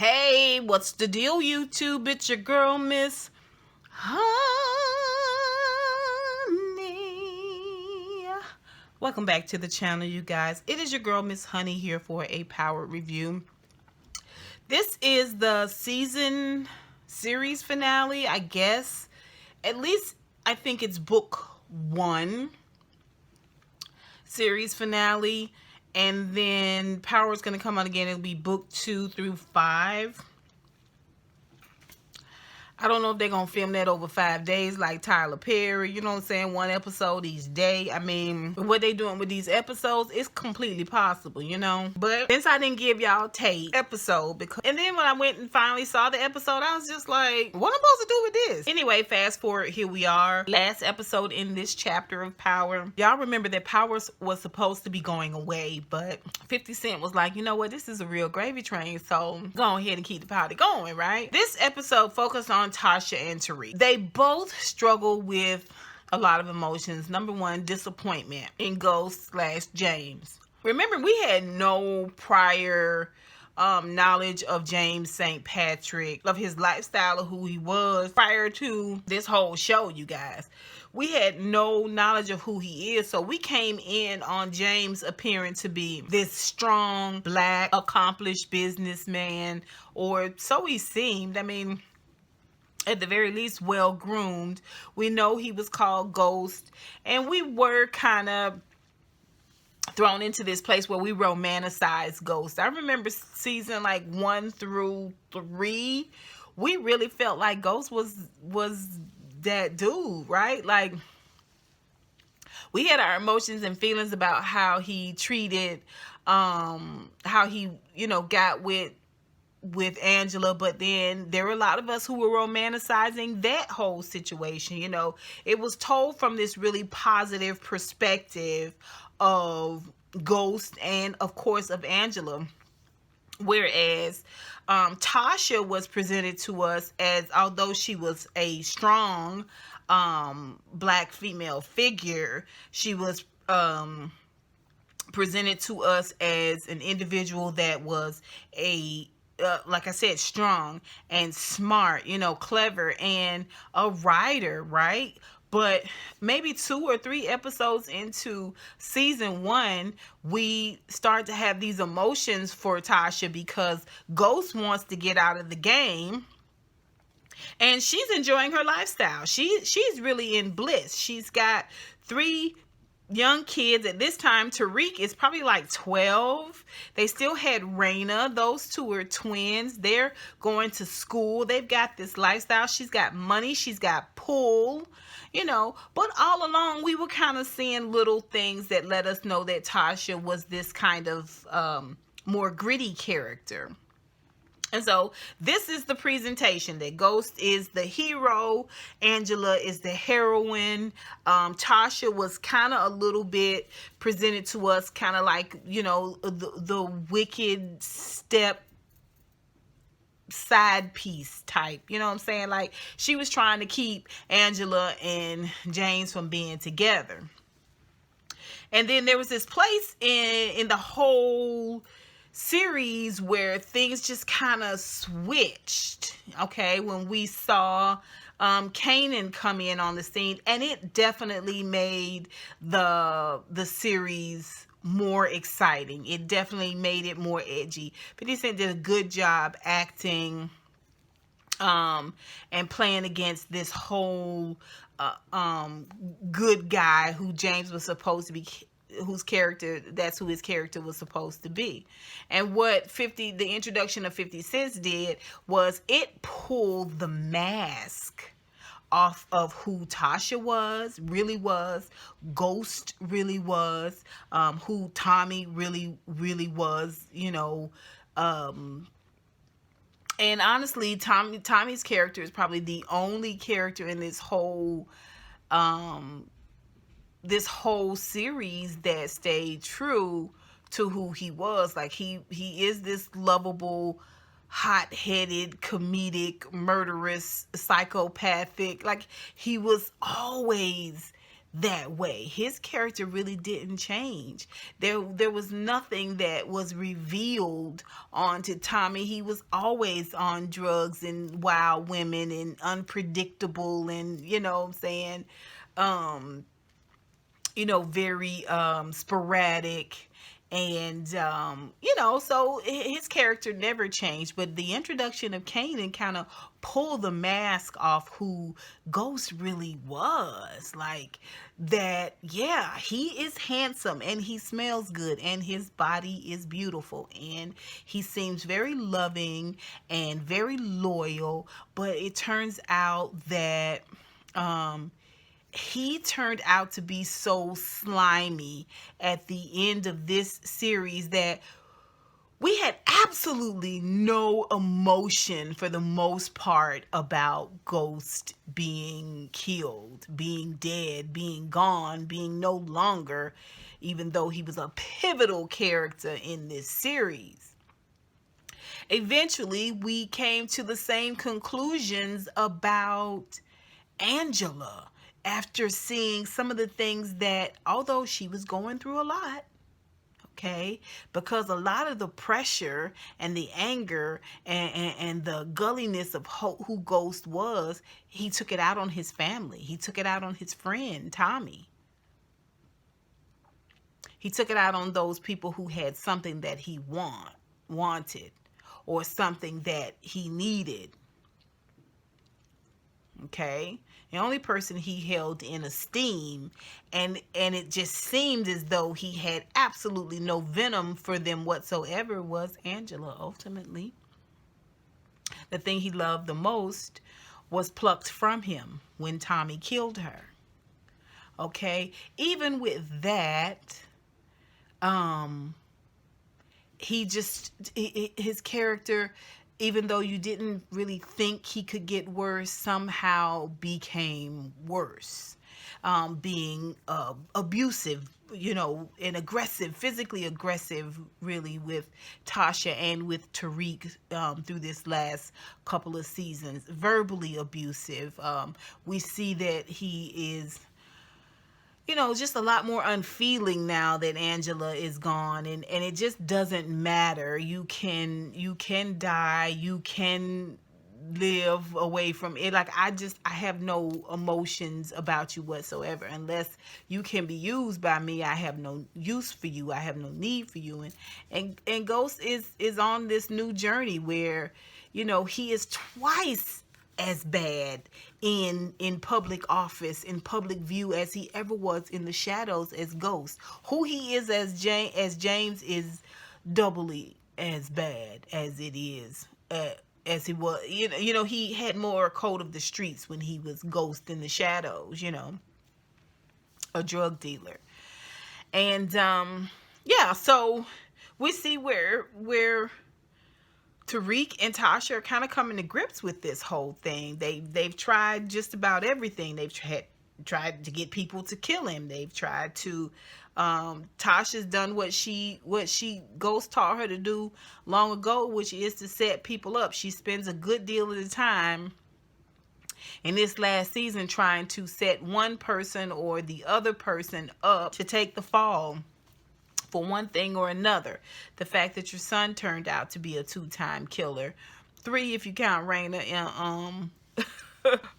Hey, what's the deal, YouTube? It's your girl, MizHoney. Welcome back to the channel, you guys. It is your girl, MizHoney, here for a power review. This is the series finale, I guess. At least I think it's book 1 series finale. And then Power is going to come out again. It'll be book 2 through 5. I don't know if they're going to film that over 5 days like Tyler Perry. You know what I'm saying? 1 episode each day. I mean, what they doing with these episodes is completely possible, you know? But since I didn't give y'all tape episode, and then when I went and finally saw the episode, I was just like, what am I supposed to do with this? Anyway, fast forward, here we are. Last episode in this chapter of Power. Y'all remember that Power was supposed to be going away, but 50 Cent was like, you know what? This is a real gravy train, so go ahead and keep the party going, right? This episode focused on Tasha and Tariq. They both struggle with a lot of emotions. Number one, disappointment in Ghost/James. Remember, we had no prior knowledge of James St. Patrick, of his lifestyle, of who he was prior to this whole show, you guys. We had no knowledge of who he is, so we came in on James appearing to be this strong, black, accomplished businessman, or so he seemed. I mean, at the very least, well-groomed. We know he was called Ghost, and we were kind of thrown into this place where we romanticize Ghost. I remember season like 1 through 3, we really felt like Ghost was that dude, right? Like, we had our emotions and feelings about how he treated, how he, you know, got with Angela, but then there were a lot of us who were romanticizing that whole situation. You know, it was told from this really positive perspective of Ghost and, of course, of Angela. Whereas Tasha was presented to us as, although she was a strong black female figure, she was presented to us as an individual that was like I said, strong and smart, you know, clever, and a writer, right? But maybe 2 or 3 episodes into season 1, we start to have these emotions for Tasha because Ghost wants to get out of the game. And she's enjoying her lifestyle. She's really in bliss. She's got 3 young kids at this time. Tariq is probably like 12. They still had Raina. Those 2 are twins. They're going to school. They've got this lifestyle. She's got money. She's got pull, you know. But all along, we were kind of seeing little things that let us know that Tasha was this kind of more gritty character. And so this is the presentation, that Ghost is the hero, Angela is the heroine. Tasha was kind of a little bit presented to us kind of like, you know, the wicked step side piece type, you know what I'm saying? Like, she was trying to keep Angela and James from being together. And then there was this place in the whole series where things just kind of switched, okay, when we saw Kanan come in on the scene, and it definitely made the series more exciting. It definitely made it more edgy. 50 Cent did a good job acting and playing against this whole good guy who James was supposed to be, that's who his character was supposed to be. And what the introduction of 50 Cent did was it pulled the mask off of who Tasha really was, Ghost really was, who Tommy really was, you know. And honestly, Tommy's character is probably the only character in this whole series that stayed true to who he was. Like, he is this lovable, hot-headed, comedic, murderous, psychopathic. Like, he was always that way. His character really didn't change. There was nothing that was revealed onto Tommy. He was always on drugs and wild women and unpredictable, and you know what I'm saying, very sporadic. And so his character never changed, but the introduction of Kanan kind of pulled the mask off who Ghost really was. Like, that, yeah, he is handsome and he smells good and his body is beautiful and he seems very loving and very loyal, but it turns out that he turned out to be so slimy at the end of this series that we had absolutely no emotion for the most part about Ghost being killed, being dead, being gone, being no longer, even though he was a pivotal character in this series. Eventually, we came to the same conclusions about Angela after seeing some of the things that, although she was going through a lot, okay, because a lot of the pressure and the anger and the gulliness of who Ghost was, he took it out on his family. He took it out on his friend, Tommy. He took it out on those people who had something that he wanted or something that he needed. Okay? The only person he held in esteem, and it just seemed as though he had absolutely no venom for them whatsoever, was Angela. Ultimately, the thing he loved the most was plucked from him when Tommy killed her. Okay? Even with that, his character, even though you didn't really think he could get worse, somehow became worse. Being abusive, and aggressive, physically aggressive, really, with Tasha and with Tariq through this last couple of seasons. Verbally abusive. We see that he is, just a lot more unfeeling now that Angela is gone, and it just doesn't matter. You can die, you can live away from it. Like, I have no emotions about you whatsoever. Unless you can be used by me, I have no use for you. I have no need for you. And Ghost is on this new journey where, he is twice as bad in public office, in public view, as he ever was in the shadows as Ghost. Who he is as James is doubly as bad as it is as he was. He had more code of the streets when he was Ghost in the shadows, a drug dealer. And so we see where Tariq and Tasha are kind of coming to grips with this whole thing. They've tried just about everything. They've tried to get people to kill him. They've tried to. Tasha's done what she Ghost taught her to do long ago, which is to set people up. She spends a good deal of the time in this last season trying to set one person or the other person up to take the fall for one thing or another. The fact that your son turned out to be a 2-time killer, 3 if you count Raina,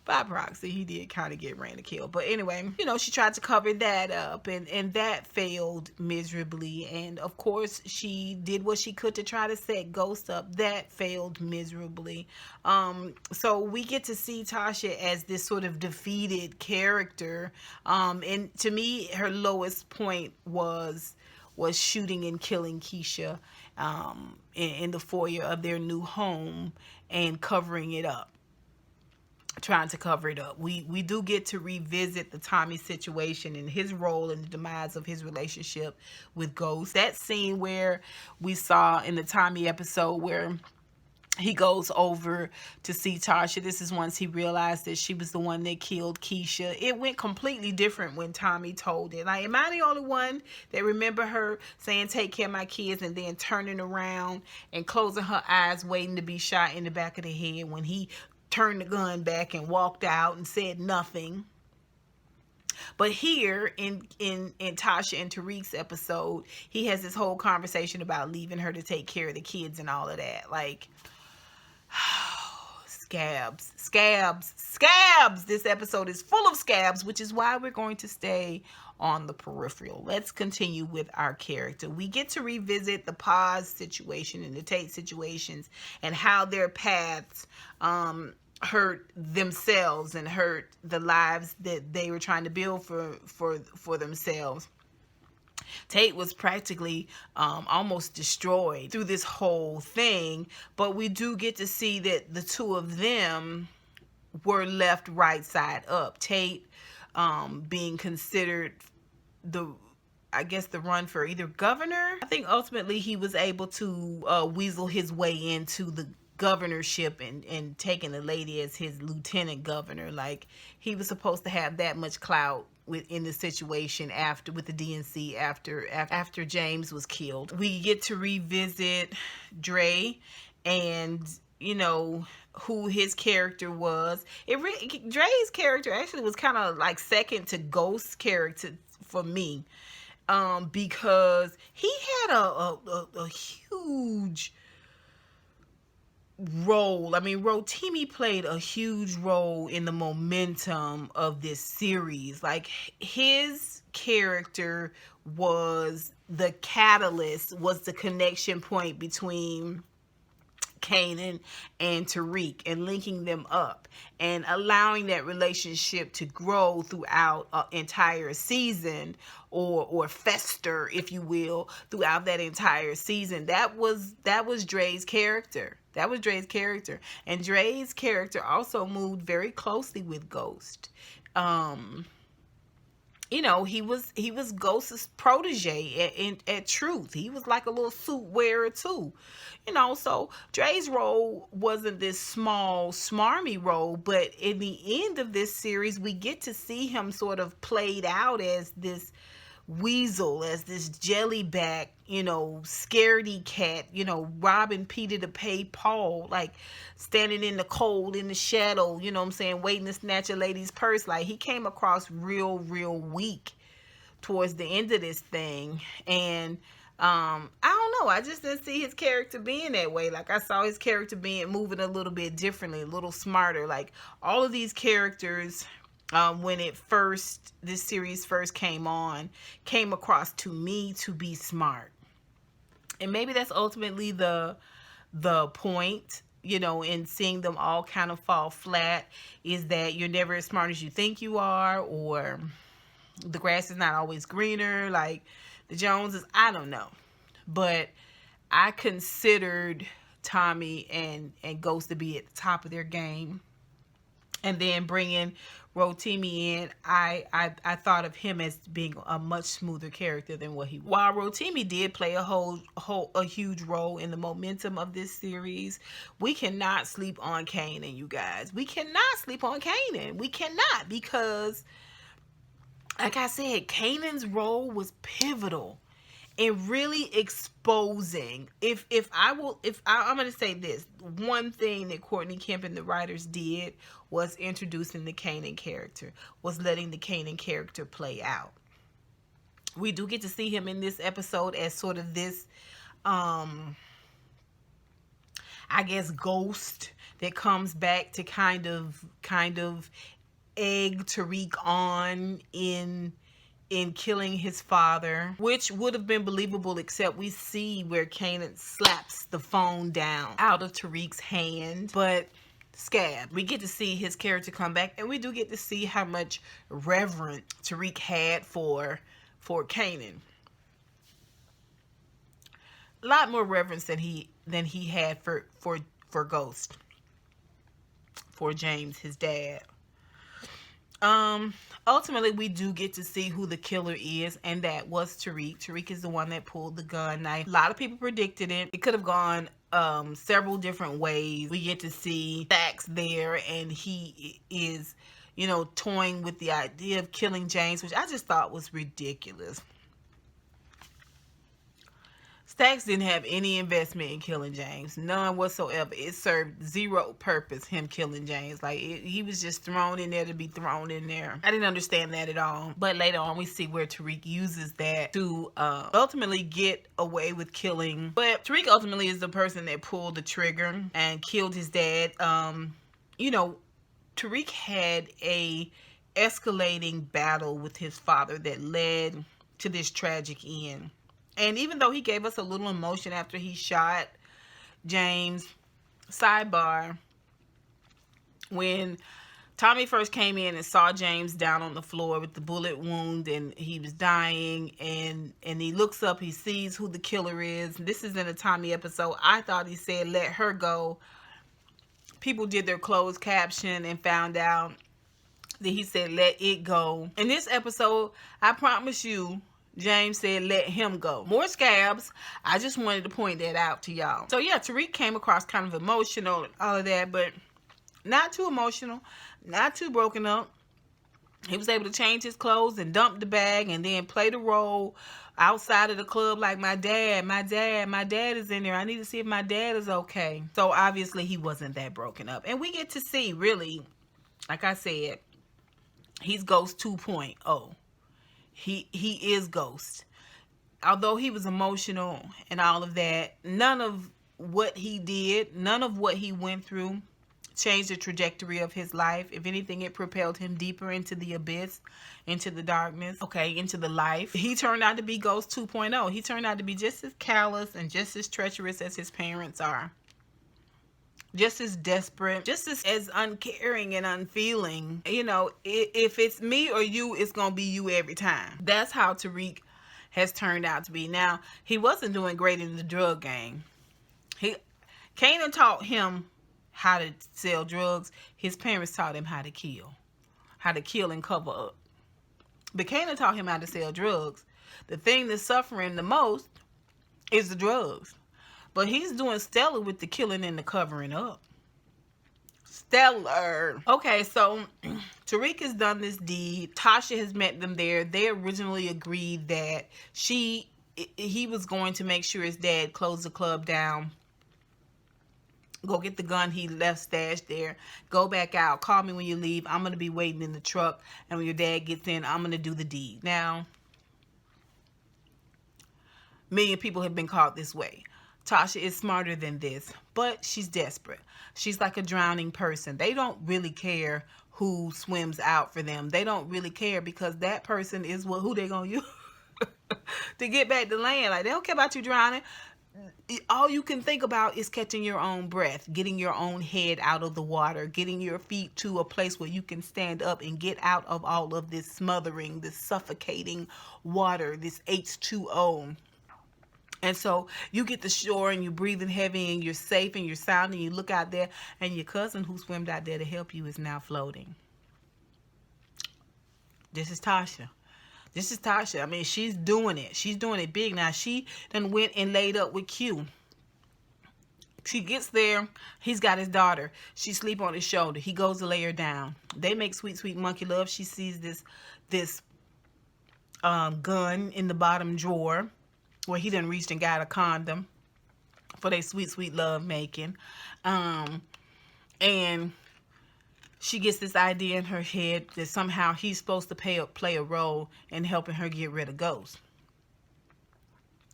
by proxy, he did kind of get Raina killed. But anyway, she tried to cover that up, and that failed miserably. And of course, she did what she could to try to set Ghost up. That failed miserably. So we get to see Tasha as this sort of defeated character. And to me, her lowest point was shooting and killing Keisha in the foyer of their new home and covering it up. Trying to cover it up. We do get to revisit the Tommy situation and his role in the demise of his relationship with Ghost. That scene where we saw in the Tommy episode where he goes over to see Tasha. This is once he realized that she was the one that killed Keisha. It went completely different when Tommy told it. Like, am I the only one that remember her saying, "Take care of my kids," and then turning around and closing her eyes, waiting to be shot in the back of the head when he turned the gun back and walked out and said nothing? But here in Tasha and Tariq's episode, he has this whole conversation about leaving her to take care of the kids and all of that. Like, scabs. This episode is full of scabs, which is why we're going to stay on the peripheral. Let's continue with our character. We get to revisit the Paz situation and the Tate situations and how their paths hurt themselves and hurt the lives that they were trying to build for themselves. Tate was practically almost destroyed through this whole thing, but we do get to see that the two of them were left right side up. Tate being considered the run for either governor. I think ultimately he was able to weasel his way into the governorship and taking the lady as his lieutenant governor. Like, he was supposed to have that much clout in the situation with the DNC after James was killed. We get to revisit Dre and, you know, who his character was. Dre's character actually was kind of like second to Ghost's character for me, because he had a huge role. I mean, Rotimi played a huge role in the momentum of this series. Like, his character was the catalyst, was the connection point between Kanan and Tariq, and linking them up and allowing that relationship to grow throughout an entire season, or fester, if you will, throughout that entire season. That was Dre's character. That was Dre's character. And Dre's character also moved very closely with Ghost. You know, he was Ghost's protege at Truth. He was like a little suit wearer too. You know, so Dre's role wasn't this small, smarmy role, but in the end of this series, we get to see him sort of played out as this weasel, as this jellyback, you know, scaredy cat, you know, robbing Peter to pay Paul, like standing in the cold, in the shadow, you know what I'm saying, waiting to snatch a lady's purse. Like, he came across real weak towards the end of this thing. And I don't know, I just didn't see his character being that way. Like, I saw his character moving a little bit differently, a little smarter. Like, all of these characters, when this series first came across to me to be smart. And maybe that's ultimately the point, you know, in seeing them all kind of fall flat, is that you're never as smart as you think you are, or the grass is not always greener, like the Joneses. I don't know. But I considered Tommy and Ghost to be at the top of their game. And then bringing Rotimi in, I thought of him as being a much smoother character than what he was. While Rotimi did play a huge role in the momentum of this series, we cannot sleep on Kanan, you guys. We cannot sleep on Kanan. We cannot, because, like I said, Kanan's role was pivotal in really exposing. I'm going to say this, one thing that Courtney Kemp and the writers did was introducing the Kanan character, was letting the Kanan character play out. We do get to see him in this episode as sort of this, I guess, ghost that comes back to kind of egg Tariq on in killing his father, which would have been believable, except we see where Kanan slaps the phone down out of Tariq's hand. But scab, we get to see his character come back, and we do get to see how much reverence Tariq had for Kanan. A lot more reverence than he had for Ghost, for James, his dad. Ultimately, we do get to see who the killer is, and that was Tariq. Tariq is the one that pulled the gun knife. A lot of people predicted it. It could have gone several different ways. We get to see facts there, and he is, you know, toying with the idea of killing James, which I just thought was ridiculous. Stacks didn't have any investment in killing James, none whatsoever. It served zero purpose, him killing James. Like, he was just thrown in there to be thrown in there. I didn't understand that at all. But later on, we see where Tariq uses that to ultimately get away with killing. But Tariq ultimately is the person that pulled the trigger and killed his dad. You know, Tariq had a escalating battle with his father that led to this tragic end. And even though he gave us a little emotion after he shot James, sidebar, when Tommy first came in and saw James down on the floor with the bullet wound and he was dying, and he looks up, he sees who the killer is. This is in a Tommy episode. I thought he said, "Let her go." People did their closed caption and found out that he said, "Let it go." In this episode, I promise you, James said, "Let him go." More scabs. I just wanted to point that out to y'all. So yeah, Tariq came across kind of emotional and all of that, but not too emotional, not too broken up. He was able to change his clothes and dump the bag and then play the role outside of the club like, my dad is in there. I need to see if my dad is okay. So obviously he wasn't that broken up. And we get to see, really, like I said, he's Ghost 2.0. He is Ghost. Although he was emotional and all of that, none of what he did, none of what he went through changed the trajectory of his life. If anything, it propelled him deeper into the abyss, into the darkness, into the life. He turned out to be Ghost 2.0. He turned out to be just as callous and just as treacherous as his parents are. Just as desperate, just as uncaring and unfeeling. You know, if it's me or you, it's going to be you every time. That's how Tariq has turned out to be. Now, he wasn't doing great in the drug game. Kanan taught him how to sell drugs. His parents taught him how to kill and cover up. But Kanan taught him how to sell drugs. The thing that's suffering the most is the drugs. But he's doing stellar with the killing and the covering up. Stellar. Okay, so Tariq has done this deed. Tasha has met them there. They originally agreed that he was going to make sure his dad closed the club down. Go get the gun he left stashed there. Go back out. Call me when you leave. I'm going to be waiting in the truck. And when your dad gets in, I'm going to do the deed. Now, a million people have been caught this way. Tasha is smarter than this, but she's desperate. She's like a drowning person. They don't really care who swims out for them. They don't really care because that person is who they're going to use to get back to land. Like, they don't care about you drowning. All you can think about is catching your own breath, getting your own head out of the water, getting your feet to a place where you can stand up and get out of all of this smothering, this suffocating water, this H2O. And so you get to shore and you're breathing heavy and you're safe and you're sound and you look out there and your cousin who swam out there to help you is now floating. This is Tasha. This is Tasha. I mean, she's doing it. She's doing it big. Now, she done went and laid up with Q. She gets there. He's got his daughter. She sleep on his shoulder. He goes to lay her down. They make sweet, sweet monkey love. She sees this gun in the bottom drawer where he done reached and got a condom for their sweet, sweet love making. And she gets this idea in her head that somehow he's supposed to play a role in helping her get rid of Ghost.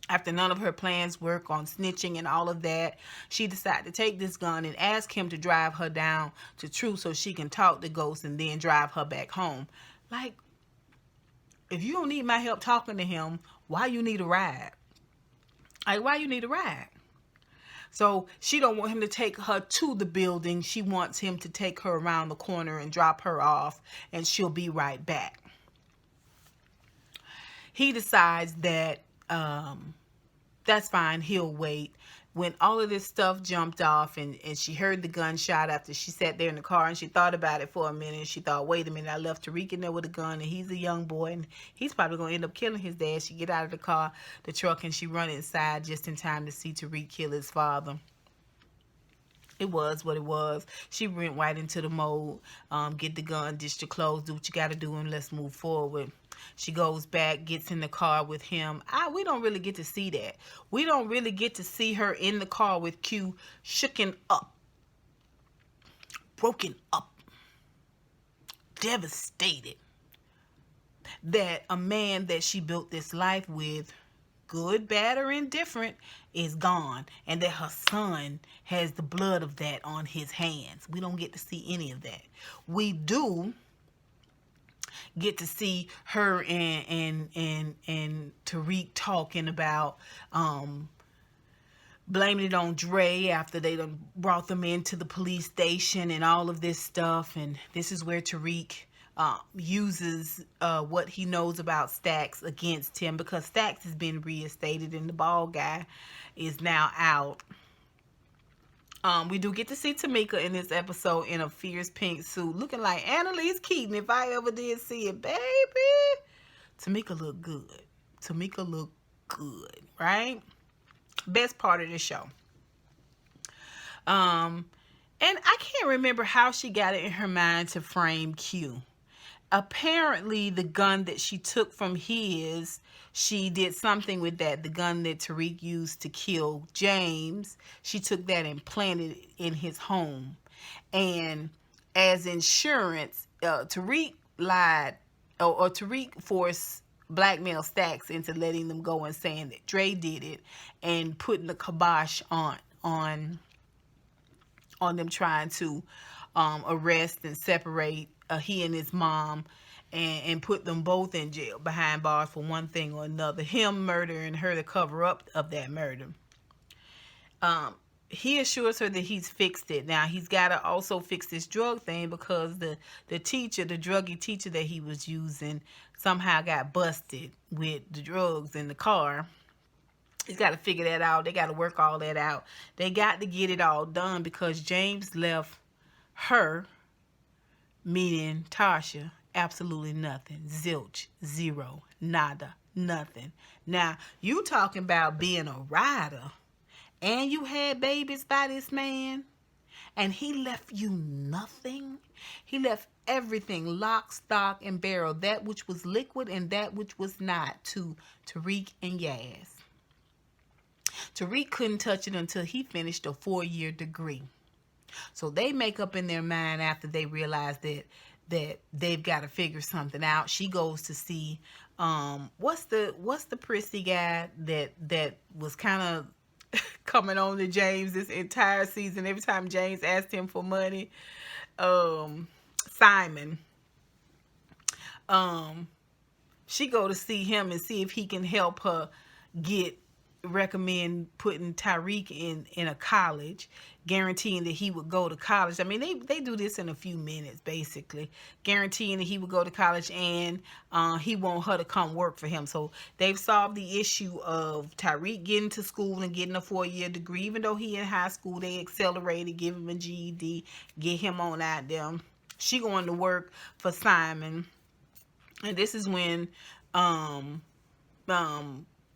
After none of her plans work on snitching and all of that, she decided to take this gun and ask him to drive her down to Truth so she can talk to Ghost and then drive her back home. Like, if you don't need my help talking to him, why you need a ride? Like, why you need a ride? So she don't want him to take her to the building. She wants him to take her around the corner and drop her off, and she'll be right back. He decides that that's fine. He'll wait. When all of this stuff jumped off and she heard the gunshot after she sat there in the car and she thought about it for a minute. And she thought, wait a minute, I left Tariq in there with a gun and he's a young boy and he's probably going to end up killing his dad. She get out of the truck, and she run inside just in time to see Tariq kill his father. It was what it was. She went right into the mode, get the gun, ditch the clothes, do what you got to do, and let's move forward. She goes back, gets in the car with him. We don't really get to see that. We don't really get to see her in the car with Q, shooken up, broken up, devastated that a man that she built this life with, good, bad, or indifferent, is gone, and that her son has the blood of that on his hands. We don't get to see any of that. We do get to see her and Tariq talking about blaming it on Dre after they done brought them into the police station and all of this stuff. And this is where Tariq uses what he knows about Stacks against him, because Stacks has been reinstated and the bald guy is now out. We do get to see Tamika in this episode in a fierce pink suit, looking like Annalise Keaton, if I ever did see it, baby. Tamika look good. Tamika look good, right? Best part of the show. And I can't remember how she got it in her mind to frame Q. Apparently, the gun that she took from his, she did something with that. The gun that Tariq used to kill James, she took that and planted it in his home. And as insurance, Tariq lied, or Tariq forced blackmail Stacks into letting them go and saying that Dre did it, and putting the kibosh on them trying to arrest and separate he and his mom, and put them both in jail behind bars for one thing or another. Him murdering her to cover up of that murder. He assures her that he's fixed it. Now, he's got to also fix this drug thing, because the teacher, the druggy teacher that he was using, somehow got busted with the drugs in the car. He's got to figure that out. They got to work all that out. They got to get it all done, because James left her, meaning Tasha, absolutely nothing. Zilch, zero, nada, nothing. Now, you talking about being a rider, and you had babies by this man, and he left you nothing. He left everything, lock, stock, and barrel, that which was liquid and that which was not, to Tariq and Yaz. Tariq couldn't touch it until he finished a 4-year degree. So they make up in their mind, after they realize that they've got to figure something out. She goes to see what's the prissy guy that was kind of coming on to James this entire season. Every time James asked him for money, Simon. She go to see him and see if he can help her recommend putting Tariq in a college, guaranteeing that he would go to college. I mean, they do this in a few minutes, basically, guaranteeing that he would go to college, and he want her to come work for him. So they've solved the issue of Tariq getting to school and getting a 4-year degree. Even though he in high school, they accelerated, give him a GED, get him on out there. She going to work for Simon, and this is when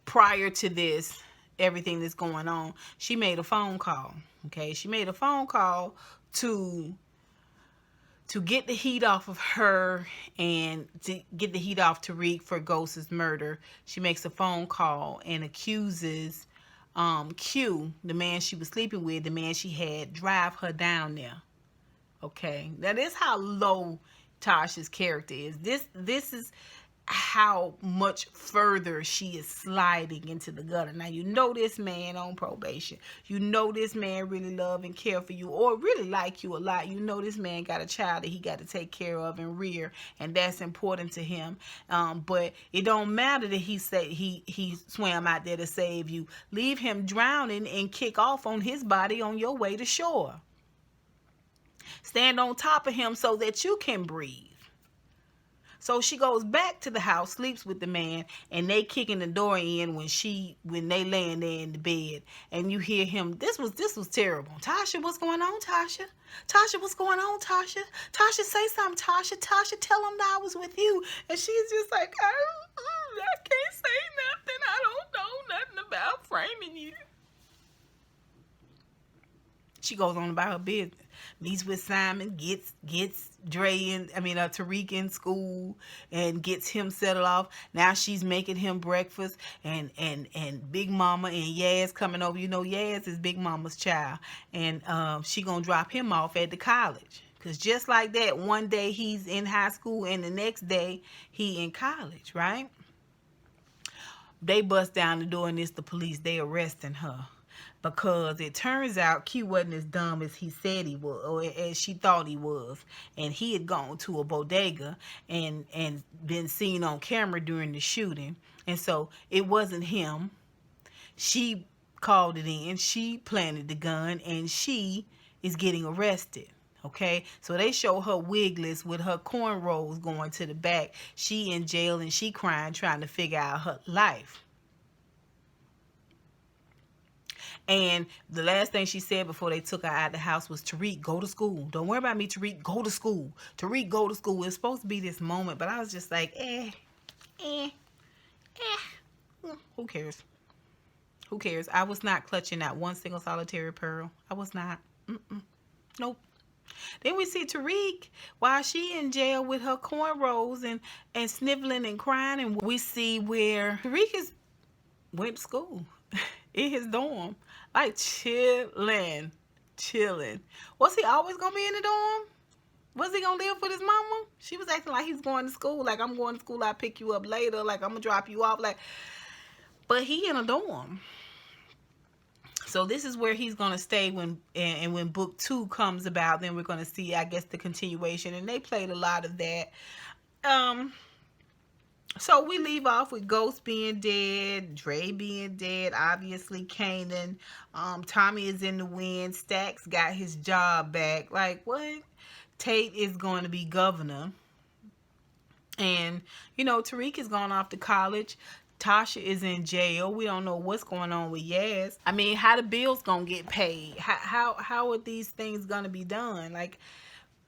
prior to this, everything that's going on, she made a phone call. Okay, she made a phone call to get the heat off of her and to get the heat off Tariq for Ghost's murder. She makes a phone call and accuses Q, the man she was sleeping with, the man she had drive her down there. Okay, now this is how low Tasha's character is. This is how much further she is sliding into the gutter. Now, you know this man on probation. You know this man really love and care for you, or really like you a lot. You know this man got a child that he got to take care of and rear, and that's important to him. But it don't matter that he said he swam out there to save you. Leave him drowning and kick off on his body on your way to shore. Stand on top of him so that you can breathe. So she goes back to the house, sleeps with the man, and they kicking the door in when they laying there in the bed, and you hear him. This was terrible. Tasha, what's going on, Tasha? Tasha, what's going on, Tasha? Tasha, say something, Tasha. Tasha, tell him that I was with you. And she's just like, I can't say nothing. I don't know nothing about framing you. She goes on about her business. Meets with Simon, gets Tariq in school and gets him settled off. Now she's making him breakfast, and Big Mama and Yaz coming over. You know, Yaz is Big Mama's child, and she gonna drop him off at the college. Cause just like that, one day he's in high school and the next day he in college, right? They bust down the door and it's the police. They arresting her. Because it turns out Q wasn't as dumb as he said he was, or as she thought he was. And he had gone to a bodega and been seen on camera during the shooting. And so it wasn't him. She called it in. She planted the gun, and she is getting arrested. Okay, so they show her wigless with her cornrows going to the back. She in jail and she crying, trying to figure out her life. And the last thing she said before they took her out of the house was, Tariq, go to school. Don't worry about me, Tariq, go to school. Tariq, go to school. It's supposed to be this moment, but I was just like, who cares? Who cares? I was not clutching that one single solitary pearl. I was not. Nope. Then we see Tariq while she in jail with her cornrows and sniveling and crying, and we see where Tariq went to school in his dorm, like chilling. Was he always gonna be in the dorm? Was he gonna live with his mama? She was acting like he's going to school, like, I'm going to school, I'll pick you up later, like, I'm gonna drop you off, like, but he in a dorm. So this is where he's gonna stay when book 2 comes about. Then we're gonna see, I guess, the continuation, and they played a lot of that. So we leave off with Ghost being dead, Dre being dead, obviously Kanan. Tommy is in the wind. Stacks got his job back. Like, what? Tate is going to be governor. And, you know, Tariq is going off to college. Tasha is in jail. We don't know what's going on with Yaz. I mean, how the bills gonna get paid? How are these things gonna be done? Like,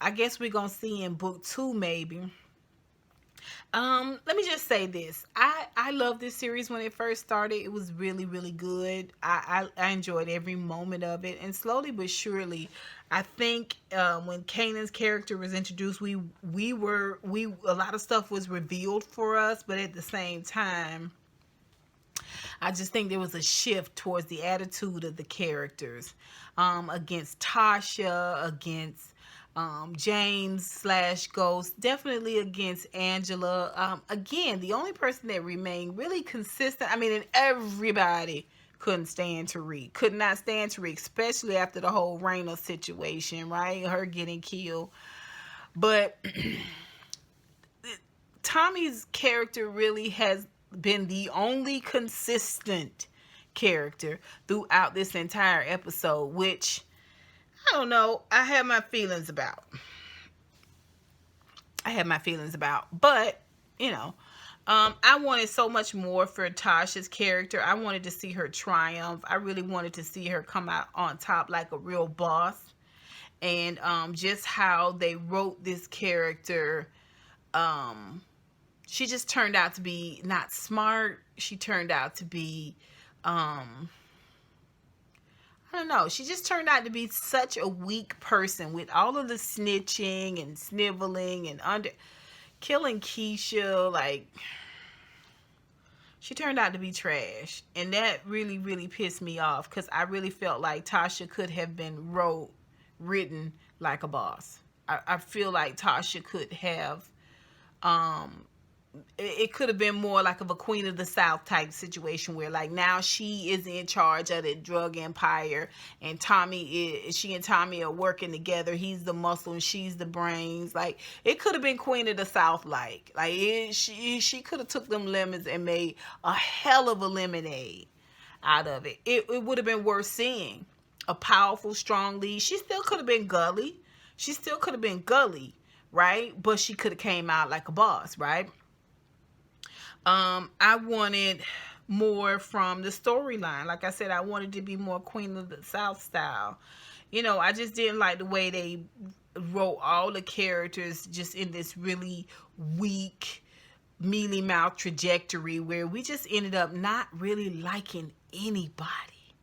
I guess we're gonna see in book 2 maybe. Let me just say this. I love this series when it first started. It was really, really good. I enjoyed every moment of it. And slowly but surely, I think when Kanan's character was introduced, a lot of stuff was revealed for us, but at the same time, I just think there was a shift towards the attitude of the characters, against Tasha, against James / Ghost, definitely against Angela. Again, the only person that remained really consistent, I mean, and everybody could not stand Tariq, especially after the whole Raina situation, right? Her getting killed. But Tommy's character really has been the only consistent character throughout this entire episode, which, I don't know, I have my feelings about. But, you know, I wanted so much more for Tasha's character. I wanted to see her triumph. I really wanted to see her come out on top like a real boss. And just how they wrote this character, she just turned out to be not smart. She turned out to be, I don't know. She just turned out to be such a weak person with all of the snitching and sniveling and killing Keisha. Like, she turned out to be trash. And that really, really pissed me off, because I really felt like Tasha could have been written like a boss. I feel like Tasha could have, it could have been more like of a Queen of the South type situation, where like now she is in charge of the drug empire, and she and Tommy are working together. He's the muscle and she's the brains. Like, it could have been Queen of the South. She could have took them lemons and made a hell of a lemonade out of it. It would have been worth seeing. A powerful, strong lead. She still could have been gully. Right? But she could have came out like a boss, right? I wanted more from the storyline. Like I said, I wanted to be more Queen of the South style. You know, I just didn't like the way they wrote all the characters just in this really weak, mealy mouth trajectory, where we just ended up not really liking anybody.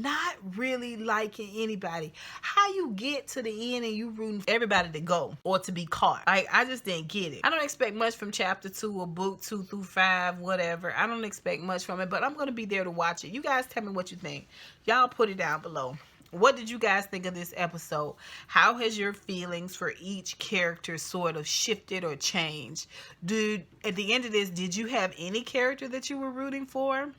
not really liking anybody. How you get to the end and you rooting for everybody to go or to be caught? Like, I just didn't get it. I don't expect much from chapter 2 or book 2 through 5, whatever. I don't expect much from it, but I'm gonna be there to watch it. You guys tell me what you think. Y'all put it down below. What did you guys think of this episode? How has your feelings for each character sort of shifted or changed? Dude, at the end of this, did you have any character that you were rooting for?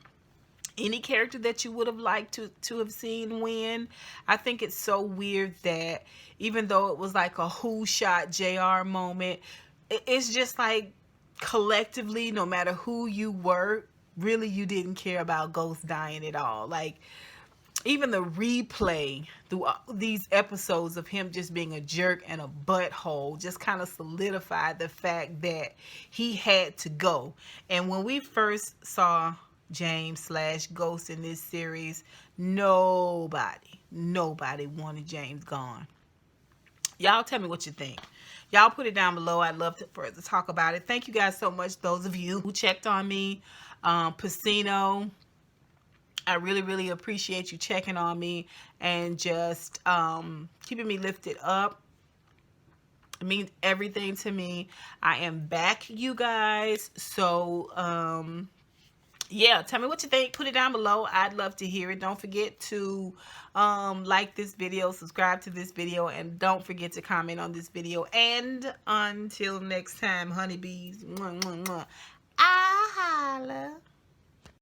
Any character that you would have liked to have seen win? I think it's so weird that even though it was like a who shot JR moment, it's just like collectively, no matter who you were, really you didn't care about Ghost dying at all. Like, even the replay through these episodes of him just being a jerk and a butthole just kind of solidified the fact that he had to go. And when we first saw James / Ghost in this series, nobody wanted James gone. Y'all tell me what you think. Y'all put it down below. I'd love to further talk about it. Thank you guys so much, those of you who checked on me. Pacino, I really appreciate you checking on me and just keeping me lifted up. It means everything to me. I am back, you guys. So yeah, tell me what you think. Put it down below. I'd love to hear it. Don't forget to like this video, subscribe to this video, and don't forget to comment on this video. And until next time, honeybees, mwah, mwah, mwah. I holla.